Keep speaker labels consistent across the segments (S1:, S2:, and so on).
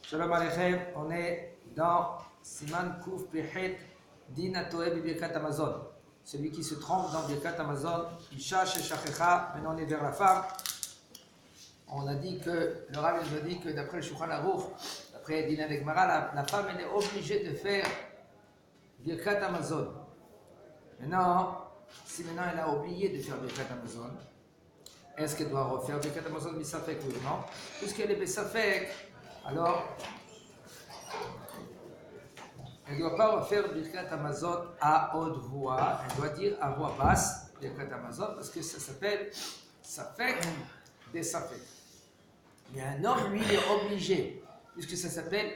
S1: Shalom Aleichem, on est dans Siman Kouf Pechet Din Atoe Birkat Hamazon. Celui qui se trompe dans Birkat Hamazon, Isha Sheshachecha, maintenant on est vers la femme. On a dit que, le Rav nous a dit que d'après le Shulchan Aruch, d'après Din Gemara, la femme elle est obligée de faire Birkat Hamazon. Maintenant, si maintenant elle a oublié de faire Birkat Hamazon, est-ce qu'elle doit refaire Birkat Hamazon Bissafek ou non? Puisqu'elle est Bissafek, alors elle ne doit pas refaire Birkat Hamazon à haute voix, elle doit dire à voix basse Birkat Hamazon parce que ça s'appelle Safek des Safek. Mais un homme, lui, il est obligé, puisque ça s'appelle,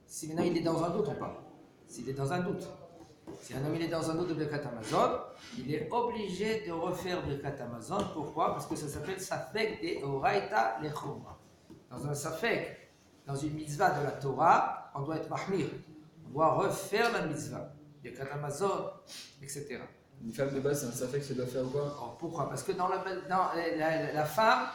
S1: si maintenant il est dans un doute, on parle. S'il est dans un doute, si un homme il est dans un doute de Birkat Hamazon, il est obligé de refaire Birkat Hamazon. Pourquoi? Parce que ça s'appelle Safek des Oraita Lechumra. Dans un Safek, dans une mitzvah de la Torah, on doit être mahmir. On doit refaire la mitzvah. Birkat Hamazon, etc.
S2: Une femme de base, c'est un Safek, ça doit faire quoi?
S1: Alors, pourquoi? Parce que dans la femme,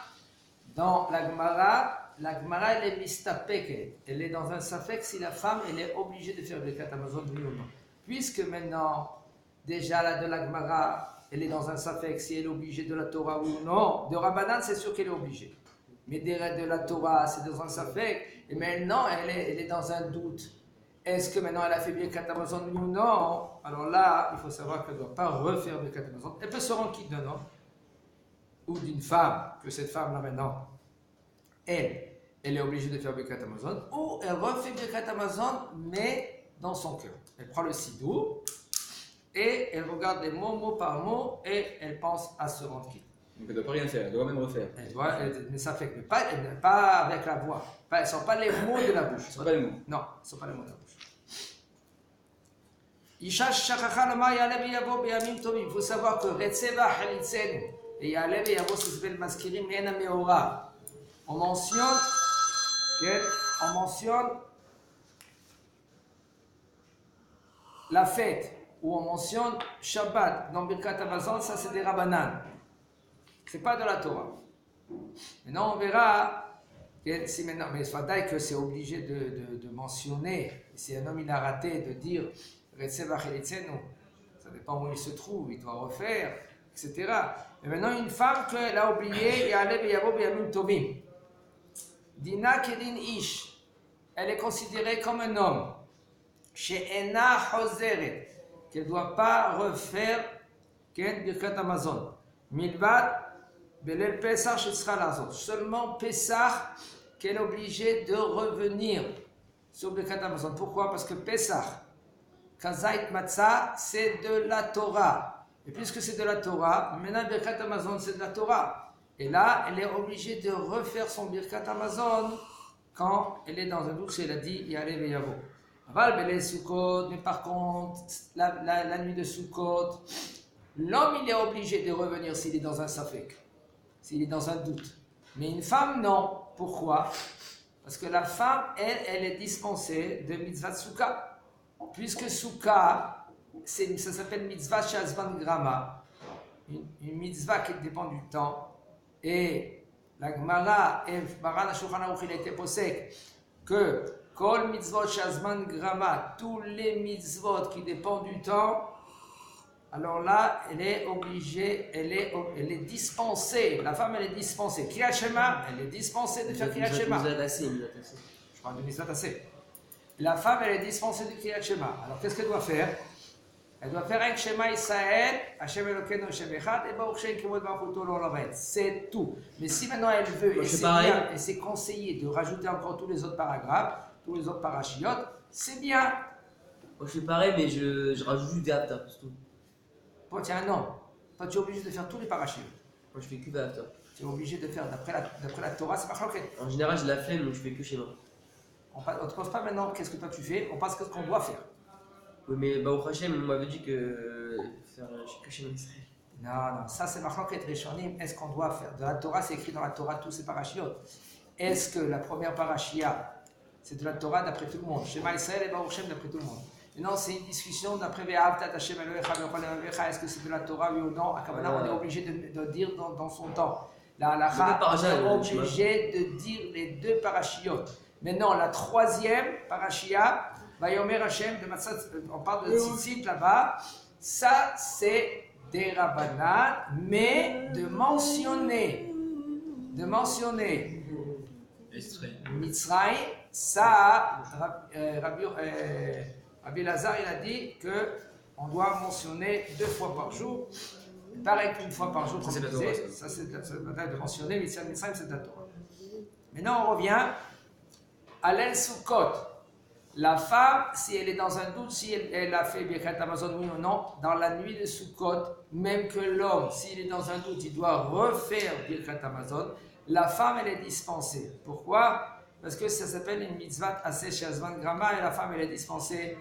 S1: dans la Gemara, elle est mistapeket. Elle est dans un Safek si la femme, elle est obligée de faire Birkat Hamazon, oui ou non. Puisque maintenant, déjà là de la Gemara, elle est dans un Safek si elle est obligée de la Torah ou non. De Rabbanan, c'est sûr qu'elle est obligée. Mais de la Torah, c'est dans un Safek. Et maintenant, elle est dans un doute. Est-ce que maintenant elle a fait Birkat Hamazon ou non? Alors là, il faut savoir qu'elle ne doit pas refaire Birkat Hamazon. Elle peut se rendre quitte d'un homme ou d'une femme, que cette femme-là maintenant, elle est obligée de faire Birkat Hamazon, ou elle refait Birkat Hamazon, mais dans son cœur. Elle prend le sidou et elle regarde les mots, mot par mot, et elle pense à se rendre quitte.
S2: Donc elle ne doit pas rien faire, elle doit même refaire.
S1: Mais ça fait que pas avec la voix. Ce ne sont pas les mots de la bouche.
S2: Ce ne sont pas les mots.
S1: Non, ce ne sont pas les mots de la bouche. Isha Shachachal Ma Yalev Yavo Beyamim Tovim. Il faut savoir que Retseva Halitzenu et Yalev Yavo, ça s'appelle Maskirim Mena Meora. On mentionne la fête, ou on mentionne Shabbat dans Birkat Hamazon, ça c'est des Rabbanan. C'est pas de la Torah. Maintenant, on verra que si maintenant, mais il faut dire que c'est obligé de mentionner. Si un homme il a raté de dire Retseva Chelitzenu, ça dépend où il se trouve, il doit refaire, etc. Mais maintenant, une femme qu'elle a oublié, Yalev Yavo Beyamim Tovim. Dina Kedin Ish, elle est considérée comme un homme. Chez Ena Hozeret, qu'elle ne doit pas refaire Ken Birkat Hamazon. Milvad Belel Pesach Shetzra Lazot. Seulement Pesach qu'elle est obligée de revenir sur Birkat Hamazon. Pourquoi? Parce que Pesach, Kazait Matzah, c'est de la Torah. Et puisque c'est de la Torah, maintenant Birkat Hamazon c'est de la Torah. Et là, elle est obligée de refaire son Birkat Hamazon quand elle est dans un doute, elle a dit Yalev Yavo. Mais par contre, la nuit de Sukkot, l'homme il est obligé de revenir s'il est dans un safek, s'il est dans un doute. Mais une femme, non. Pourquoi? Parce que la femme, elle est dispensée de mitzvah Sukkah. Puisque Sukkah, ça s'appelle mitzvah shazvan grama, une mitzvah qui dépend du temps. Et la Gemara et Maran Shulchan Aruch il a été posé que Kol mitzvot shazman grama, tous les mitzvot qui dépendent du temps, alors là, elle est obligée, elle est dispensée. La femme, elle est dispensée. Kriyat Shema, elle est dispensée de faire Kriyat Shema. Je parle de mitzvot assez. La femme, elle est dispensée de Kriyat Shema. Alors, qu'est-ce qu'elle doit faire? Elle doit faire un Shema Israël, Hashem Elokeinu Hashem Echad, et Baruch Shem Kivod Baruchuto L'Olam. C'est tout. Mais si maintenant elle veut, et c'est bien, et c'est conseillé de rajouter encore tous les autres paragraphes, tous les autres parachiotes, c'est bien.
S3: Moi je fais pareil, mais je rajoute juste des haftas, c'est tout.
S1: Toi, tiens, non. Toi, tu es obligé de faire tous les parachiotes.
S3: Moi je fais que des haftas.
S1: Tu es obligé de faire, d'après la Torah, c'est pas choqué.
S3: En général, j'ai la flemme, donc je fais que chez moi.
S1: On ne te pose pas maintenant qu'est-ce que toi tu fais, on passe qu'est-ce qu'on doit faire.
S3: Oui, mais Baruch Hashem, on m'avait dit que faire que chez moi.
S1: Non, ça c'est Machlokhet Rishonim. Est-ce qu'on doit faire? De la Torah, c'est écrit dans la Torah tous ces parachiotes. Est-ce que la première parachia, c'est de la Torah d'après tout le monde? Shema Israël et Baruch Shem d'après tout le monde. Et non, c'est une discussion d'après Ve'avtat Hashem Elohecha B'chol Elohecha. Est-ce que c'est de la Torah, oui ou non? À Kabbalah, on est obligé de dire dans son temps. La halakha, on est obligé de dire les deux parachiotes. Maintenant, la troisième parashia, Vayomer Hashem, on parle de tzitzit là-bas, ça c'est des Rabbanan, mais de mentionner Mitzrayim, ça, Rabbi Lazar, il a dit qu'on doit mentionner 2 fois par jour. Pareil qu'une fois par jour, comme
S2: Ça,
S1: on
S2: c'est la
S1: disait,
S2: Torah,
S1: ça c'est de mentionner Mitzrayim, c'est la Torah. Maintenant, on revient à l'El Sukkot. La femme, si elle est dans un doute, si elle a fait Birkat Amazon, oui ou non, dans la nuit de Sukkot, même que l'homme, s'il est dans un doute, il doit refaire Birkat Amazon, la femme, elle est dispensée. Pourquoi? Parce que ça s'appelle une mitzvah assez shazvan grama et la femme, elle est dispensée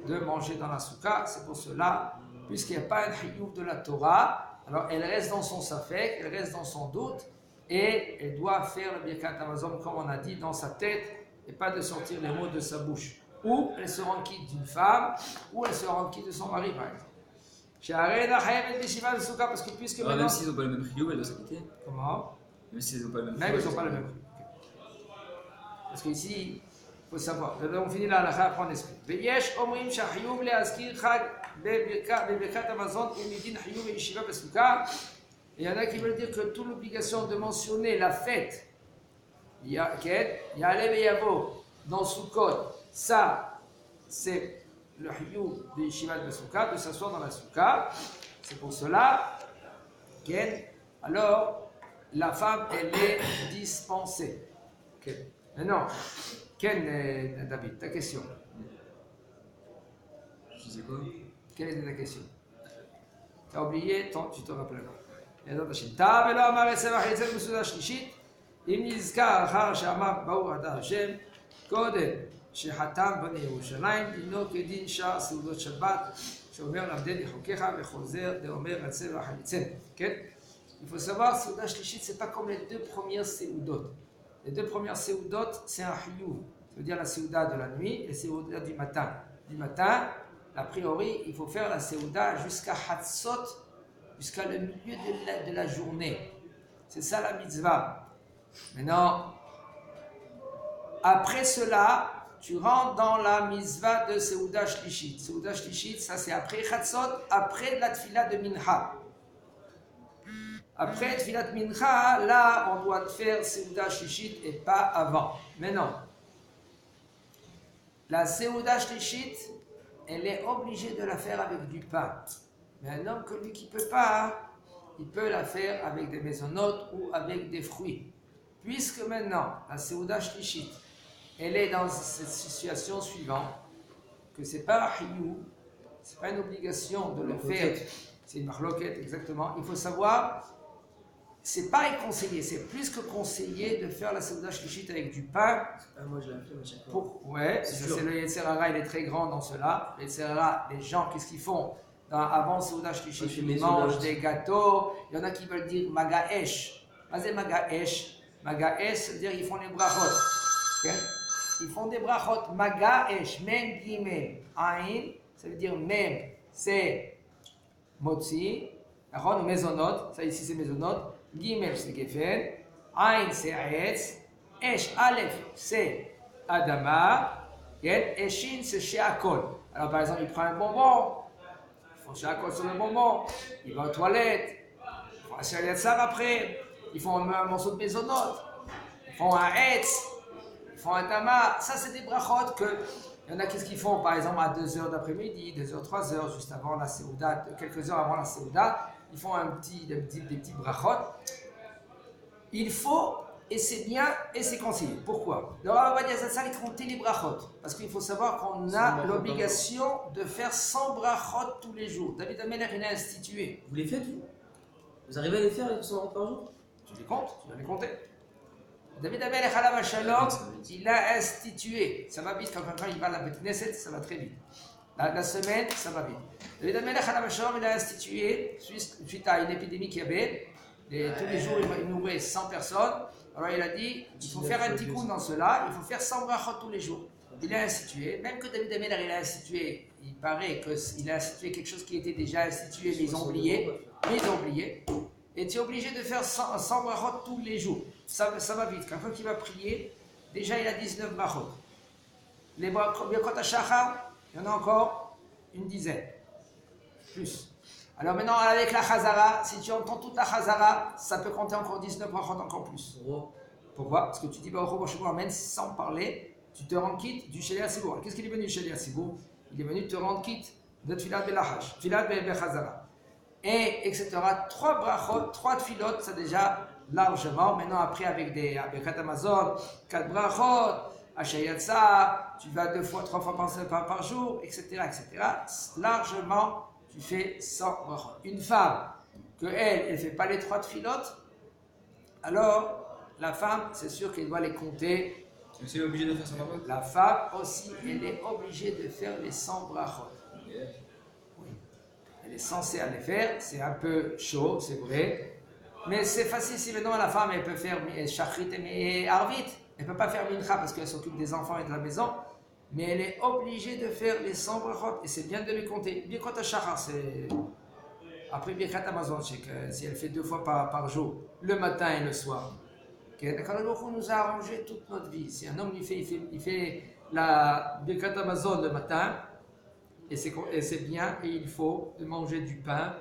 S1: de manger dans la soukha. C'est pour cela, puisqu'il n'y a pas un chiyuv de la Torah, alors elle reste dans son safek, elle reste dans son doute et elle doit faire le Birkat Amazon, comme on a dit, dans sa tête et pas de sortir les mots de sa bouche. Ou elle se rend quitte d'une femme, ou elle se rend quitte de son mari, par exemple. Parce que puisque
S2: Ah,
S1: maintenant...
S2: même s'ils n'ont pas le même chiyuv, elle doit s'acquitter.
S1: Comment?
S2: Même s'ils n'ont pas le même
S1: Même ils n'ont pas le même prix. Parce qu'ici, il faut savoir. On finit là, la après on explique. Veyesh omrim shachiyuv leazkir chag bebirkat Amazon umidin chiyuv et yeshiva besouka. Il y en a qui veulent dire que toute l'obligation de mentionner la fête, Ya'alev et Yavo, dans Sukkot, ça, c'est le chiyuv de yeshiva besouka, de s'asseoir dans la souka. C'est pour cela alors, la femme, elle est dispensée. Okay. Maintenant, Ken, David, ta question.
S2: Je disais quoi?
S1: Quelle était ta question? Tu as oublié, tu te rappelles. Ta velo amar esevach etzel mesouda shlishit, im nizkar achar she'amar baruch ata Hashem, kodem shechatam bnei Yerushalayim, dino kedin shar seudot Shabbat, שאומר למדני חוקיך וחוזר ואומר רצה וחליצן. כן? Il faut savoir, Seuda Shlichit, c'est pas comme les 2 premières Seudot. Les 2 premières Seudot, c'est un Hiyuv. Ça veut dire la Seuda de la nuit et la Seuda du matin. Du matin, a priori, il faut faire la Seuda jusqu'à Hatzot, jusqu'à le milieu de la journée. C'est ça la mitzvah. Maintenant, après cela, tu rentres dans la mitzvah de Seuda Shlichit. Seuda Shlichit, ça c'est après Chatzot, après la tfila de Mincha. Après tfilat Mincha, là, on doit faire Seuda Shlichit et pas avant. Maintenant, la Seuda Shlichit, elle est obligée de la faire avec du pain. Mais un homme que lui qui ne peut pas, il peut la faire avec des maisonnotes ou avec des fruits. Puisque maintenant, la Seuda Shlichit, elle est dans cette situation suivante, que ce n'est pas un chiyuv, ce n'est pas une obligation de le faire, c'est une marloquette exactement. Il faut savoir, c'est pas conseillé, c'est plus que conseillé de faire la Seuda Shlichit avec du pain.
S3: Moi je la fais à chaque fois.
S1: Ouais, c'est le Yetzer Hara, il est très grand dans cela. Le Yetzer Hara, les gens, qu'est-ce qu'ils font avant Seuda Shlichit, ils mangent des gâteaux. Il y en a qui veulent dire Magaesh. Mazé Magaesh. Magaesh, c'est-à-dire ils font les brachot. Okay? Ils font des brachot, Magaesh, Mem Gimel, Ain, ça veut dire Mem, c'est Motzi, ou Mezonot, ça ici c'est Mezonot, Gimel c'est Gefen, Ain c'est Aetz, Esh, Aleph c'est Adama, et Shin c'est Sheakol. Alors par exemple, il prend un bonbon, ils font Sheakol sur le bonbon, il va aux toilettes, ils font un Shaliatzar après, ils font un morceau de Mezonot, ils font un Aetz, font un tama, ça c'est des brachot que, il y en a qu'est-ce qu'ils font par exemple à 2h d'après-midi, 2h, 3h, juste avant la Seuda, quelques heures avant la Seuda, ils font des petits brachot. Il faut, et c'est bien, et c'est conseillé. Pourquoi? Le Rav Ovadia Zatzal, il comptait les brachot, parce qu'il faut savoir qu'on a l'obligation de faire 100 brachot tous les jours. David Ameler, il a institué.
S3: Vous les faites, vous? Vous arrivez à les faire avec 100 brachot par jour?
S1: Tu les comptes? Tu dois les compter. David Amelech Alav Shalom, il a institué. Ça va vite quand il va à la Beth Knesset, ça va très vite. La semaine, ça va vite. David Amelech Alav Shalom, il a institué, suite à une épidémie qu'il y avait, tous les jours il mourait 100 personnes. Alors il a dit, il faut faire un tikkun dans cela, il faut faire 100 brachot tous les jours. Il a institué, même que David Amelech il a institué, il paraît qu'il a institué quelque chose qui était déjà institué, mais ils ont oublié. Et tu es obligé de faire 100 brachot tous les jours. Ça va vite. Quelqu'un qui va prier, déjà il a 19 brachot. Les Birkot HaShachar, il y en a encore une dizaine. Plus. Alors maintenant, avec la Chazara, si tu entends toute la Chazara, ça peut compter encore 19 brachot, encore plus. Pourquoi? Parce que tu dis Baruch Hu Baruch Hu Amen sans parler, tu te rends quitte du Sheli HaSibur. Qu'est-ce qu'il est venu du Sheli HaSibur? Il est venu te rendre quitte de Tfilat Belahash, Tfilat Bechazara. Et etc. 3 brachot, 3 tfilot, c'est déjà largement. Maintenant, après, avec des Birkat Hamazon, 4 brachot, Hashayatsa, tu vas 2 fois, 3 fois par jour, etc., etc. Largement, tu fais 100 brachot. Une femme, elle ne fait pas les 3 tfilotes, alors la femme, c'est sûr qu'elle doit les compter.
S2: Tu es obligé de faire son brachot?
S1: La femme aussi, elle est obligée de faire les 100 brachot. Oui. Elle est censée les faire, c'est un peu chaud, c'est vrai. Mais c'est facile si maintenant la femme, elle peut faire Shachrit et Arvit. Elle ne peut pas faire Mincha parce qu'elle s'occupe des enfants et de la maison. Mais elle est obligée de faire les 100 brachot. Et c'est bien de les compter. Birkot HaShachar, c'est... Après Birkat Hamazon, c'est que si elle fait 2 fois par jour, le matin et le soir. On nous a arrangé toute notre vie. Si un homme il fait la Birkat Hamazon le matin, et c'est bien, et il faut de manger du pain,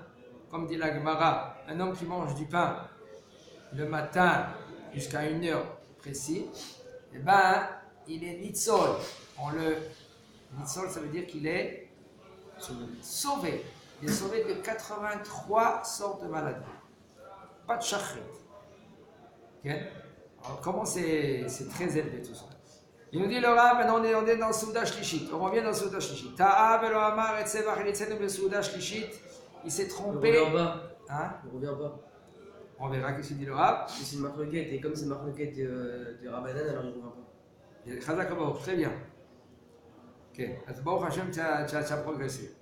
S1: comme dit la Gemara, un homme qui mange du pain le matin jusqu'à 1 heure précis, eh ben, il est nitzol. Nitzol, ça veut dire qu'il est sauvé. Il est sauvé de 83 sortes de maladies. Pas de shachrit. Okay? Alors, comment c'est très élevé tout ça. Il nous dit le Rav, maintenant on est dans le Souda Shlishit. On revient dans le Souda Shlishit. Ta'av Elo Amar et Tsevach Elitzenu le Souda Shlishit. Il s'est trompé.
S3: On revient en bas.
S1: Hein?
S3: On revient en bas.
S1: On verra qu'est-ce qu'il dit le Rav.
S3: C'est une marloquette, et comme c'est une marloquette de Rabbanan, alors il revient pas.
S1: Chazak Abaouk, très bien. Ok. Baruch Hashem, tu as progressé.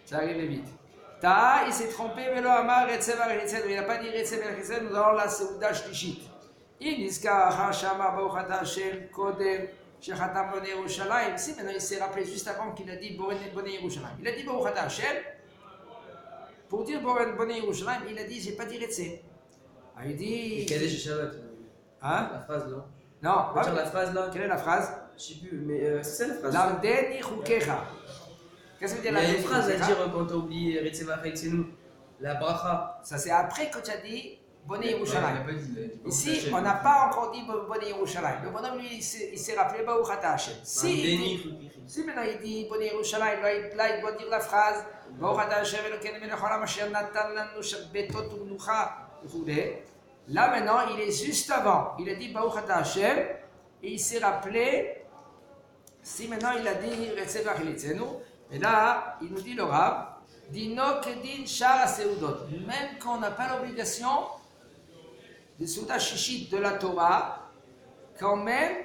S1: Tu es arrivé vite. Ta'a, il s'est trompé, Velo Amar et Tsevach Elitzenu. Il n'a pas dit Tsevach Elitzenu, nous allons la Souda Shlishit. Si maintenant il s'est rappelé juste avant qu'il a dit Bonne Yerushalayim. Il a dit Baruch Ata Hashem. Pour dire Bonne Yerushalayim, il a dit j'ai pas dit Retsé. Il dit.
S3: Kadesh Shabbat.
S1: Hein?
S3: La phrase là.
S1: Non,
S3: Pas la phrase là.
S1: Quelle est la phrase?
S3: Je sais plus, mais c'est ça la phrase.
S1: Lamdeni Chukecha. Qu'est-ce que veut dire
S3: la phrase? Il y a une phrase à
S1: Chukecha?
S3: dire quand tu as oublié Retseva Reitzenu. La bracha.
S1: Ça c'est après que tu as dit Bonne Yerushalayim. Ici,
S2: Hashem.
S1: on n'a pas encore dit Bonne Yerushalayim. Le bonhomme, lui, il s'est rappelé Baruch Ata Hashem. Si maintenant il dit Bonne Yerushalayim, là il doit dire la phrase Baruch Ata Hashem Elokeinu melech haolam asher natan lanu shabbatot u'menucha. Là maintenant, il est juste avant. Il a dit Baruch Ata Hashem et il s'est rappelé. Si maintenant il a dit Retzevach Elitzenu, et là il nous dit le Rav Dino kedin shara seudot. Même quand on n'a pas l'obligation de Souda Shishit de la Torah, quand même,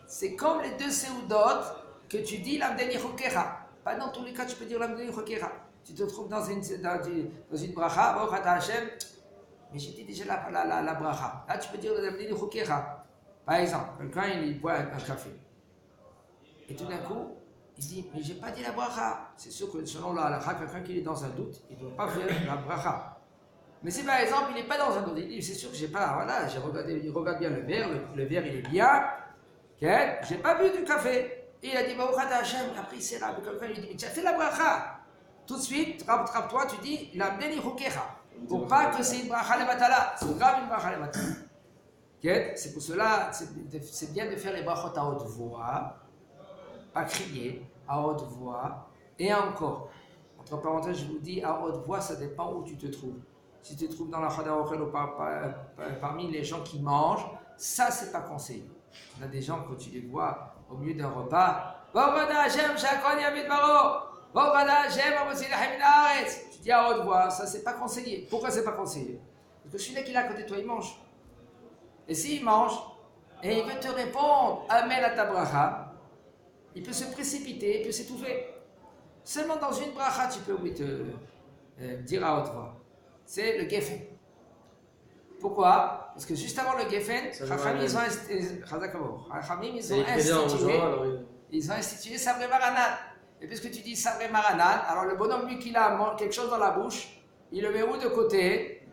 S1: c'est comme les 2 Seudot que tu dis l'Amdeni Chokecha. Pas dans tous les cas, tu peux dire l'Amdeni Chokecha. Tu te trouves dans une bracha, Baruch Ata Hashem, mais j'ai dit déjà la bracha. Là, tu peux dire l'Amdeni Chokecha. Par exemple, quelqu'un il boit un café. Et tout d'un coup, il dit, mais j'ai pas dit la bracha. C'est sûr que selon la halakha, quelqu'un qui est dans un doute, il ne doit pas faire la bracha. Mais si par exemple il n'est pas dans un doute, il dit c'est sûr que j'ai pas, voilà, il regarde bien le verre il est bien, okay, j'ai pas bu du café. Et il a dit Baruch Ata Hashem, après il s'est là, quelqu'un lui dit mais tu as fait la bracha. Tout de suite, rattrape-toi, tu dis l'amdeni chukecha. Pour pas que c'est une bracha le batala, c'est grave une bracha le batala. Okay, c'est pour cela, c'est bien de faire les brachot à haute voix, pas crier, à haute voix, et encore. Entre parenthèses, je vous dis, à haute voix, ça dépend où tu te trouves. Si tu te trouves dans la Chada Ochel ou parmi les gens qui mangent, ça c'est pas conseillé. Il y a des gens, quand tu les vois au milieu d'un repas, tu dis à haute voix, ça c'est pas conseillé. Pourquoi c'est pas conseillé? Parce que celui-là qui est là à côté de toi, il mange. Et s'il mange, et il veut te répondre, Amen à ta bracha, il peut se précipiter, il peut s'étouffer. Seulement dans une bracha, tu peux dire à haute voix. C'est le Geffen. Pourquoi? Parce que juste avant le Geffen, ils ont institué Sabré Maranan. Et puisque tu dis Sabré Maranan, alors le bonhomme, lui, qu'il a quelque chose dans la bouche, il le met où de côté,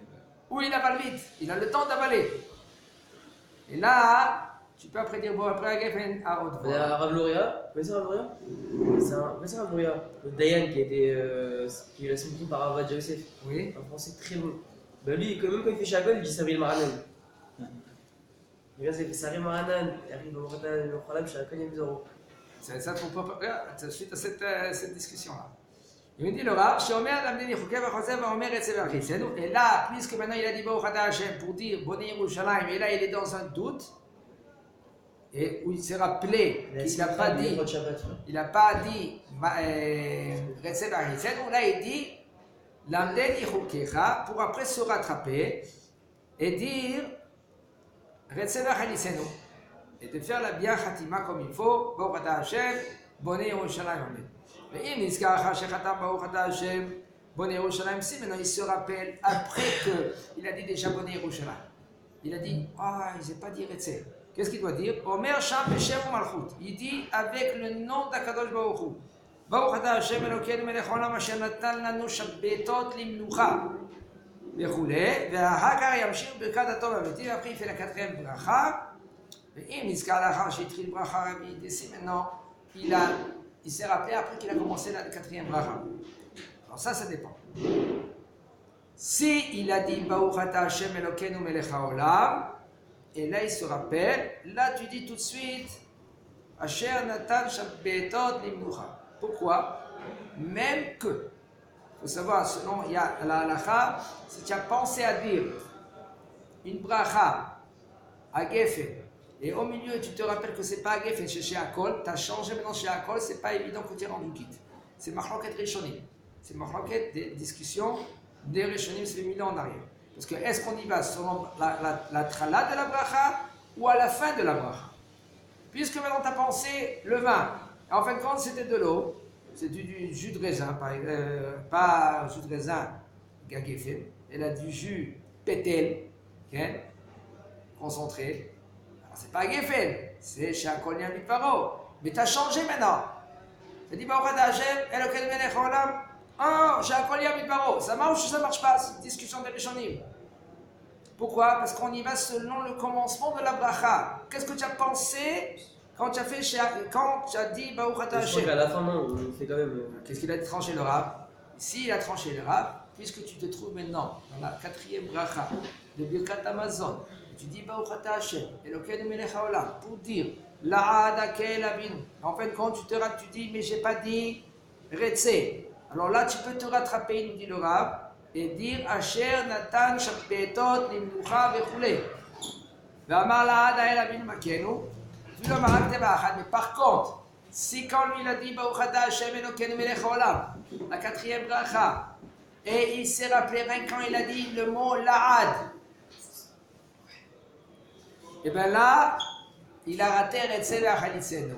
S1: ou il avale vite. Il a le temps d'avaler. Et là, Tu peux après dire bon après la Geffen à haute voix.
S3: Rav Luria, vous connaissez Rav Luria? C'est Rav Luria, le Dayan qui est la semaine par Rav Yosef.
S1: Oui.
S3: Un français très bon. Ben lui, même quand il fait Chagol, il dit Sabril Maranan. Il vient, il fait Sabril Maranan, il arrive au Khalam, chez Akon Yamzoro.
S1: C'est ça ton propre. Suite à cette discussion-là. Il me dit le Rav, et là, puisque maintenant il a dit Baruch Ata Hashem pour dire Boni Yerushalayim, et là il est dans un doute, et où il s'est rappelé qu'il n'a pas dit, il n'a pas dit Retsev Achisen, donc là il dit Lamden Yichukecha pour après se rattraper et dire Retsev Achisen, et de faire la bien Khatima comme il faut, Baruch Ata Hashem, Boni Yerushalayim. Mais il dit Boni Yerushalayim, si maintenant il se rappelle après qu'il a dit déjà Boni Yerushalayim. Il a dit, il n'a pas dit Retsev. Qu'est-ce qu'il doit dire? Omer Sham Beshem Malchut. Il dit avec le nom d'Akadosh Baruch Hu. Baruch Ata Hashem Elokeinu melech haolam asher natan lanu shabbetot limnucha. Vechoulé. Ve'ahakar yamshir birkat hatov havetiv. Après il fait la quatrième bracha. Ve'im nizkar lachar she'itchil bracha Rabbi. Ici maintenant, il s'est rappelé après qu'il a commencé la quatrième bracha. Alors ça dépend. Si il a dit Baruch Ata Hashem Elokeinu melech haolam, et là il se rappelle, là tu dis tout de suite Asher Natan Shabbetot Limnucha. Pourquoi? Même que, il faut savoir, selon il y a la halakha, si tu as pensé à dire une bracha à Geffen, et au milieu tu te rappelles que c'est pas à Geffen, c'est chez Akol, tu as changé maintenant chez Akol, c'est pas évident que tu es rendu quitte. C'est Machloket Rishonim. C'est Machloket des discussions des Rishonim, c'est 1000 ans en arrière. Parce que est-ce qu'on y va selon la trala de la bracha ou à la fin de la bracha? Puisque maintenant tu as pensé le vin, en fin de compte c'était de l'eau, c'est du jus de raisin, pas jus de raisin Geffen, elle a du jus pétel, okay, concentré. Alors c'est pas Geffen, c'est chez Akol Yamiparo. Mais tu as changé maintenant. Tu as dit Baruch Ata Hashem, Elokeinu melech haolam. J'ai un collier à mes parents. Ça marche ou ça marche pas? C'est une discussion des Rishonim. Pourquoi? Parce qu'on y va selon le commencement de la bracha. Qu'est-ce que tu as pensé quand tu as fait quand tu as dit Baruch Ata Hashem?
S3: Je crois qu'à la fin, non, on fait quand même.
S1: Qu'est-ce qu'il a tranché le Rav? Ici, il a tranché le Rav, puisque tu te trouves maintenant dans la quatrième bracha de Birkat Hamazon. Tu dis Baruch Ata Hashem, Elokeinu melech haolam, pour dire La'ad Hakel Avinu. En fin de compte, tu dis, mais j'ai pas dit Retsev. Alors là, tu peux te rattraper, nous dit le Rav, et dire Asher Natan Shabbetot Limnucha Vechoulé. Ve'amar la'ad ha'el avinu makenu. Mais par contre, si quand lui il a dit Baruch Ata Hashem Elokeinu melech haolam, la quatrième bracha, et il s'est rappelé rien quand il a dit le mot la'ad, et bien là, il a raté Retsev Achalitzenu.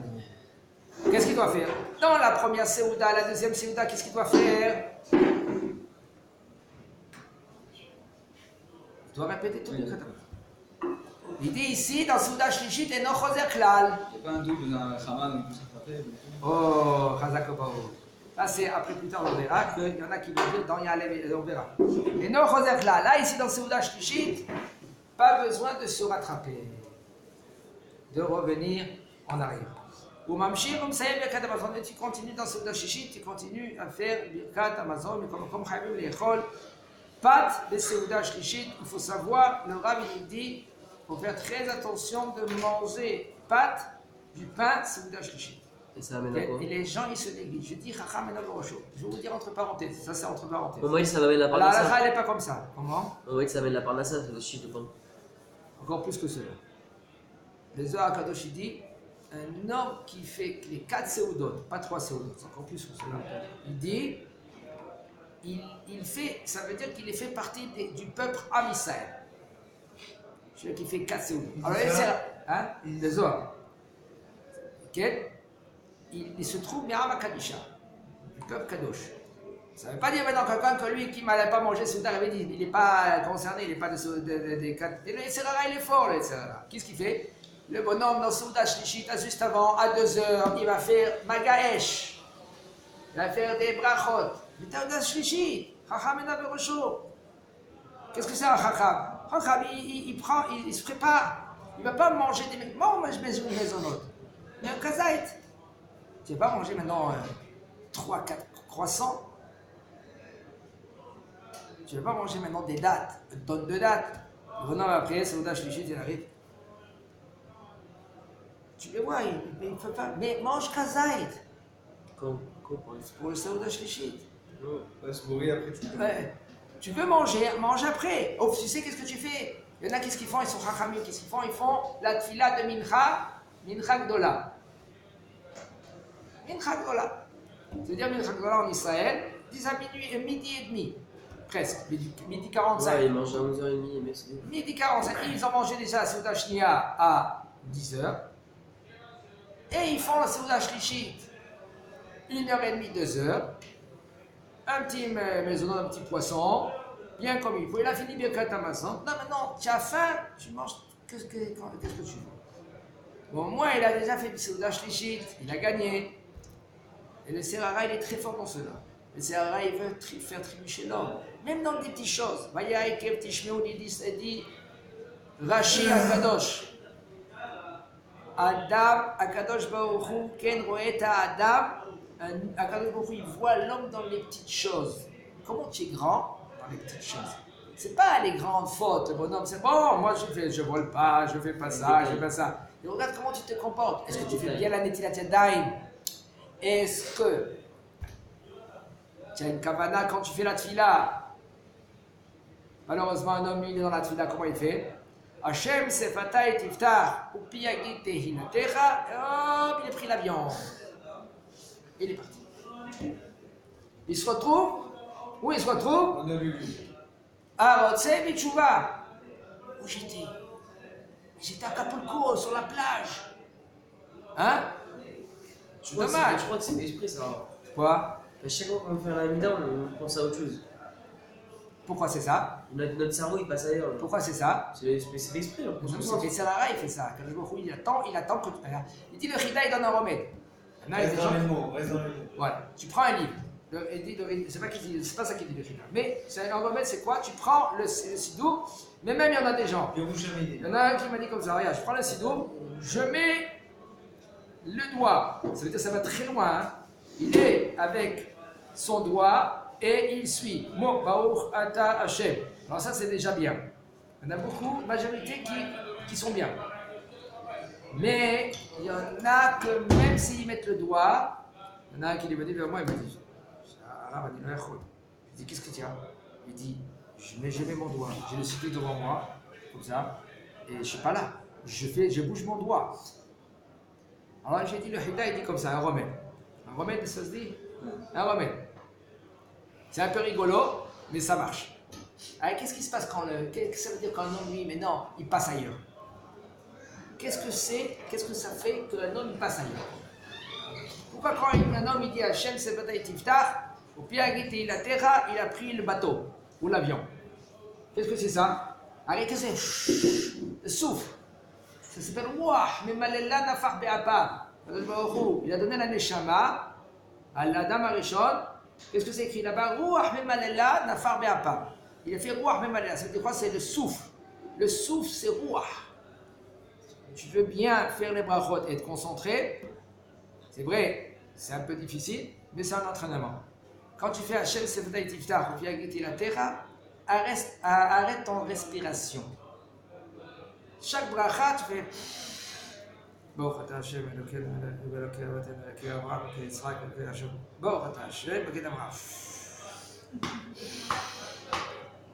S1: Qu'est-ce qu'il doit faire? Dans la première Seouda, la deuxième Seouda, qu'est-ce qu'il doit faire? Il doit répéter tout le khatam. Il dit ici, dans Seouda Shlishit, et non Choser Klal.
S2: Il n'y a pas un double dans Haman où il peut s'attraper.
S1: Oh, Chazakobao. Ça, c'est après plus tard, on verra qu'il y en a qui vont dire dans Yalev, on verra. Et non Choser Klal. Là, ici, dans Seouda Shlishit, pas besoin de se rattraper, de revenir en arrière. Ou Mamshir, Birkat Hamazon, et tu continues dans Seouda Shishit, tu continues à faire Birkat Hamazon, mais comme Chayvim Lechol, Pat de Seouda Shishit, il faut savoir, le Rav il dit, il faut faire très attention de manger pat du pain Seouda Shishit.
S3: Et ça amène à quoi?
S1: Et les gens ils se négligent. Je dis Chacham et Naborocho. Je vais vous dire entre parenthèses, ça c'est entre parenthèses.
S3: Pour moi, ça amène la
S1: La
S3: parnassa.
S1: halakha elle n'est pas comme ça. Comment?
S3: On voit que ça amène la parnassa, c'est le shit de pain.
S1: Encore plus que cela. Le Zohar Kadosh il dit, un homme qui fait les 4 séoudotes, pas 3 séoudotes, c'est encore plus que cela. Il dit, il fait, ça veut dire qu'il fait partie du peuple Am Israël. Celui qui fait 4 séoudotes. Alors, hein, le Zohar. Okay? Il se trouve Miram Kadisha, du peuple Kadosh. Ça ne veut pas dire maintenant quelqu'un que lui qui n'allait pas manger Souda, il n'est pas concerné, il n'est pas des 4. Et le Yetzirara, il est fort, le Yetzirara. Qu'est-ce qu'il fait? Le bonhomme dans Souda Shlishit, juste avant, à 2h, il va faire Magaesh. Il va faire des brachot. Mais Souda Shlishit, Chacham et Naberosho. Qu'est-ce que c'est un Chacham? Chacham, il se prépare. Il ne va pas manger des moi, je mets une maisonnote. Mais un kazaït. Tu ne vas pas manger maintenant 3, 4 croissants. Tu ne vas pas manger maintenant des dates, une tonne de dates. Venant après, Saouda Shlichit, il arrive. Tu le vois, il ne peut pas. Mais mange kazaït. Pour le Saouda Shlichit.
S2: Ouais, se bourrer après.
S1: Ouais. Tu veux manger, mange après. Oh, tu sais qu'est-ce que tu fais? Il y en a qu'est-ce qu'ils font? Ils sont rachamim. Qu'est-ce qu'ils font? Ils font la tfila de mincha gdola. Mincha gdola. C'est-à-dire mincha gdola en Israël, 10 à midi et demi. Presque, midi 45.
S3: Ouais, ils mangent à 11h30, mais c'est
S1: Midi 45, ils ont mangé déjà la Seuda Shnia à 10h. Et ils font la Seuda Shlichit 1h30, 2h. Un petit maisonneau, un petit poisson, bien comme il faut. Il a fini bien qu'à ta maison. Non, maintenant, tu as faim, tu manges. Qu'est-ce que tu veux? Bon, moi, il a déjà fait le Seuda Shlichit, il a gagné. Et le Serara, il est très fort dans cela. Le Serara, il veut faire trébucher l'homme. Même dans des petites choses. Vaya Ekev Tishmeu, il dit Rashi Akadosh. Adam, Akadosh Baruch Hu, Ken Roeta Adam. Akadosh Baruch Hu, il voit l'homme dans les petites choses. Comment tu es grand dans les petites choses? C'est pas les grandes fautes. Le bonhomme, c'est bon, moi je vole pas, je fais pas ça, je fais pas ça. Et regarde comment tu te comportes. Est-ce que tu fais bien la Netilat Yadayim? Est-ce que tu as une kavana quand tu fais la tfila? Malheureusement, un homme, il est dans la tfila, comment il fait? Hachem sefata et tiftar, ou piyagit tehinatecha, hop, il a pris l'avion. Il est parti. Il se retrouve, où il se retrouve?
S2: On a lu.
S1: À Rotsé Bichouva. Où j'étais? J'étais à Acapulco, sur la plage. Hein?
S3: Je crois que c'est exprès ça.
S1: Quoi?
S3: À chaque fois qu'on fait un amida, on pense à autre chose.
S1: Pourquoi c'est ça?
S3: Notre cerveau il passe ailleurs.
S1: Pourquoi c'est ça?
S3: C'est exprès.
S1: C'est Sarara, il fait ça. Quand je me fous, il attend que tu. Il dit le Chida, il donne un remède.
S2: Reste dans les mots, reste dans les mots.
S1: Voilà. Tu prends un livre. C'est pas ça qu'il dit le Chida. Mais c'est un remède, c'est quoi? Tu prends le Sidour, mais même il y en a des gens.
S2: Et vous jamais dit.
S1: Il y en a un qui m'a dit comme ça, regarde, je prends le Sidour, je mets le doigt. Ça veut dire que ça va très loin. Hein. Il est avec son doigt et il suit. Mo Baruch Ata Hashem. Alors ça c'est déjà bien. Il y en a beaucoup, majorité qui sont bien. Mais il y en a que même s'ils mettent le doigt, il y en a un qui est venu vers moi et m'a dit, je dis qu'est-ce que tu as? Il dit, je mets mon doigt, j'ai le cycle devant moi, comme ça, et je ne suis pas là. Je bouge mon doigt. Alors j'ai dit le Hida, il dit comme ça, un remède. Un remède, ça se dit? Un remède. C'est un peu rigolo, mais ça marche. Alors qu'est-ce qui se passe qu'est-ce que ça veut dire quand un homme, lui, mais non, il passe ailleurs? Qu'est-ce que ça fait qu'un homme il passe ailleurs? Pourquoi quand un homme il dit Hachem c'est bataille tiftach, au pied la terre, il a pris le bateau ou l'avion? Qu'est-ce que c'est ça? Arrêtez, c'est le souffle. Ça s'appelle Wah, mais Malela Nafar Be'apa. Il a donné la Neshama à l'Adam Arishon. Qu'est-ce que c'est écrit là-bas? Ruach Malela Nafar Be'apa. Il a fait Ruach Malela. Ça veut dire quoi? C'est le souffle. Le souffle, c'est Ruach. Tu veux bien faire les brachot et être concentré. C'est vrai, c'est un peu difficile, mais c'est un entraînement. Quand tu fais Hachem Sefetay Tiftar, ou Viagiti la Terra, arrête ton respiration. Chaque bracha, tu fais. Baruch ata Hashem Elokeinu Elokei Avotenu Elokei Avraham Elokei Yitzhak Elokei Yaakov. Baruch ata Hashem Elokei Avraham.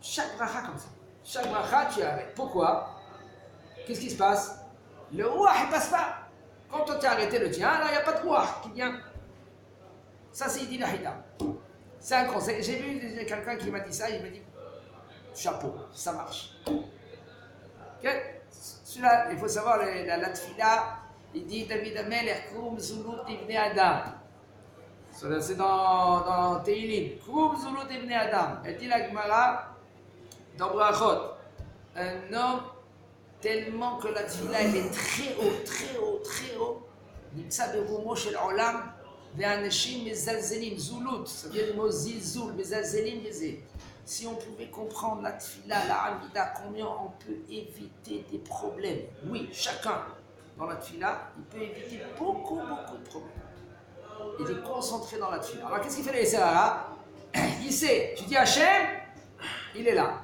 S1: Chaque bracha comme ça. Chaque bracha, tu arrêtes. Pourquoi? Qu'est-ce qui se passe? Le roi, il passe pas. Quand toi tu as arrêté le tien, là, il n'y a pas de roi qui vient. Ça, c'est dit la Hida. C'est un conseil. J'ai vu quelqu'un qui m'a dit ça, il m'a dit chapeau, ça marche. Okay? Celui-là, il faut savoir, la tfila, il dit David Amelech, Krum Zulut Ibn Adam. C'est dans Teilim. Krum Zulut Ibn Adam. Elle dit la Gemara dans Brachot. Un homme, tellement que la tfila, elle est très haut, très haut, très haut. Nimtsa berumo shel olam. ואנשים מזלזלים, זולות, זה מוזיל זול, מזלזלים בזה. si on pouvait comprendre la tfila, la hamida, combien on peut éviter des problèmes. Oui, chacun dans la tfila, il peut éviter beaucoup de problèmes. Il est concentré dans la tfila. Alors qu'est-ce qu'il fait le Yeserara? Il sait, tu dis Hachem, il est là.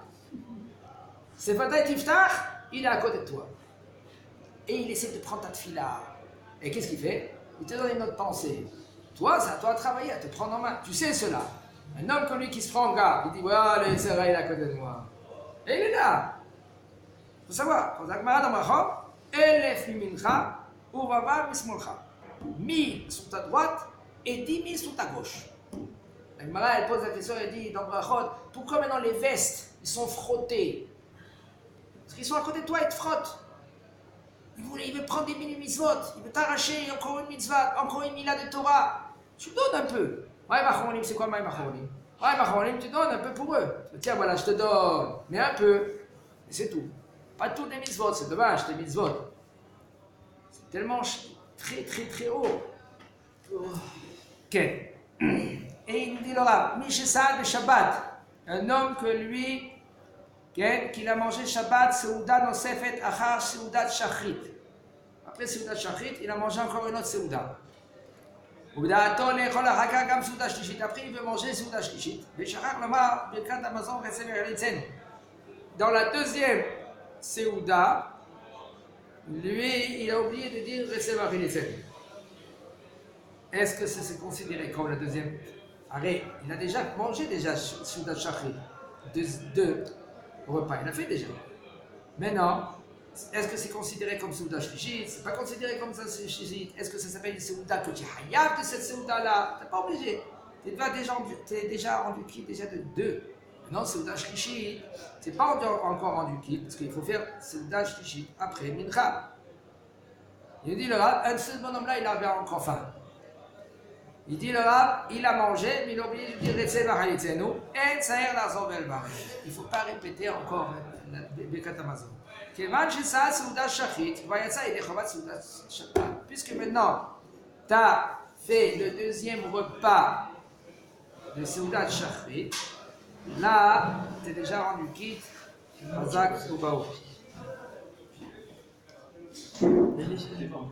S1: C'est Vadaï Tiftach, il est à côté de toi. Et il essaie de prendre ta tfila. Et qu'est-ce qu'il fait? Il te donne une autre pensée. Toi, c'est à toi de travailler, à te prendre en main. Tu sais cela. Un homme comme lui qui se prend en garde, il dit voilà, le Yeserara, il est à côté de moi. Et il est là. Il faut savoir, quand Agmara dans Machom, Elef mimincha, Uvava mismolcha. 1000 sur ta droite et 10 000 sur ta gauche. Agmara, elle pose la question, elle dit dans Brachot, pourquoi maintenant les vestes, ils sont frottés? Parce qu'ils sont à côté de toi, ils te frottent. Il veut prendre des mini-mitzvot, il veut t'arracher encore une mitzvah, encore une mila de Torah. Tu donnes un peu. Ouais, Machonim, c'est quoi Machonim? Ouais, Machonim, tu donnes un peu pour eux. Tiens, voilà, je te donne, mais un peu. Et c'est tout. Pas toutes les mitzvot, c'est dommage, les mitzvot. C'est tellement très haut. Ok. Et il nous dit le Rav, Mishesal de Shabbat, un homme que lui, qu'il a mangé Shabbat, Seuda Nosefet Achar Seudat Shachrit. Après Seudat Shachrit, il a mangé encore une autre Seuda. Après, il veut manger Seuda Shlishit. Dans la deuxième Seuda, lui, il a oublié de dire Resevar Ilitzen. Est-ce que c'est considéré comme la deuxième? Arrête, il a déjà mangé Seuda Shachrit. Deux repas, il a fait déjà. Maintenant, est-ce que c'est considéré comme Seuda Shlishit? C'est pas considéré comme ça Shlishit. Est-ce que ça s'appelle une Seuda que tu es hayab de cette Seuda-là? T'es pas obligé. T'es déjà rendu quitte déjà de deux. Maintenant, Seuda Shlishit, c'est pas encore rendu quitte parce qu'il faut faire Seuda Shlishit après Mincha. Il dit le Rav, un seul bonhomme-là, il avait encore faim. Il dit le Rav, il a mangé, mais il a oublié de dire Retse Vachalitzenu, et Tsaher Lazor Belbar. Il ne faut pas répéter encore Birkat Hamazon. Puisque maintenant, tu as fait le deuxième repas de Seudat Shachrit, là, tu es déjà rendu quitte, Hazak ou Bao.